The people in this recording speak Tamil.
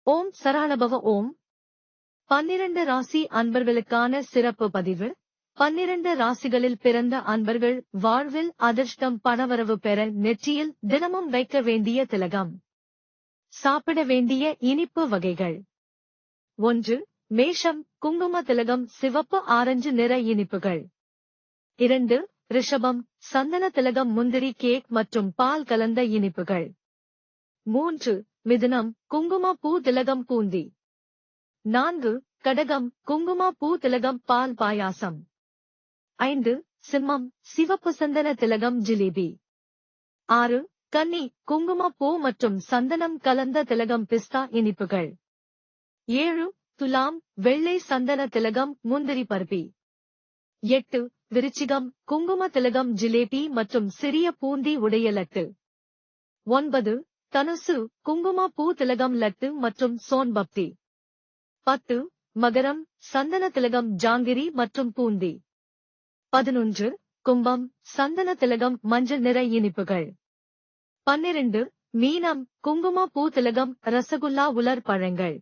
ஓம் சரவணபவ ஓம். 12 ராசி அன்பர்களுக்கான சிறப்பு பதிவு. 12 ராசிகளில் பிறந்த அன்பர்கள் வாழ்வில் அதிர்ஷ்டம் பணவரவு பெற நெற்றியில் தினமும் வைக்க வேண்டிய திலகம். சாப்பிட வேண்டிய இனிப்பு வகைகள். 1. மேஷம், குங்கும திலகம், சிவப்பு ஆரஞ்சு நிற இனிப்புகள். 2. ரிஷபம், சந்தன திலகம், முந்திரி கேக் மற்றும் பால் கலந்த இனிப்புகள். 3. மிதுனம், குங்கும பூ திலகம், பூந்தி. 4. கடகம், குங்கும பூ திலகம், பால் பாயாசம். 5. சிம்மம், சிவப்பு சந்தன திலகம், ஜிலேபி. 6. கன்னி, குங்கும பூ மற்றும் சந்தனம் கலந்த திலகம், பிஸ்தா இனிப்புகள். 7. துலாம், வெள்ளை சந்தன திலகம், முந்திரி பருப்பி. 8. விருச்சிகம், குங்கும திலகம், ஜிலேபி மற்றும் சிறிய பூந்தி உடைய லட்டு. 9. தனுசு, குங்கும பூ திலகம், லட்டு மற்றும் சோன்பப்தி. 10. மகரம், சந்தன திலகம், ஜாங்கிரி மற்றும் பூந்தி. 11. கும்பம், சந்தன திலகம், மஞ்சள் நிற இனிப்புகள். 12. மீனம், குங்கும பூ திலகம், ரசகுல்லா, உலர் பழங்கள்.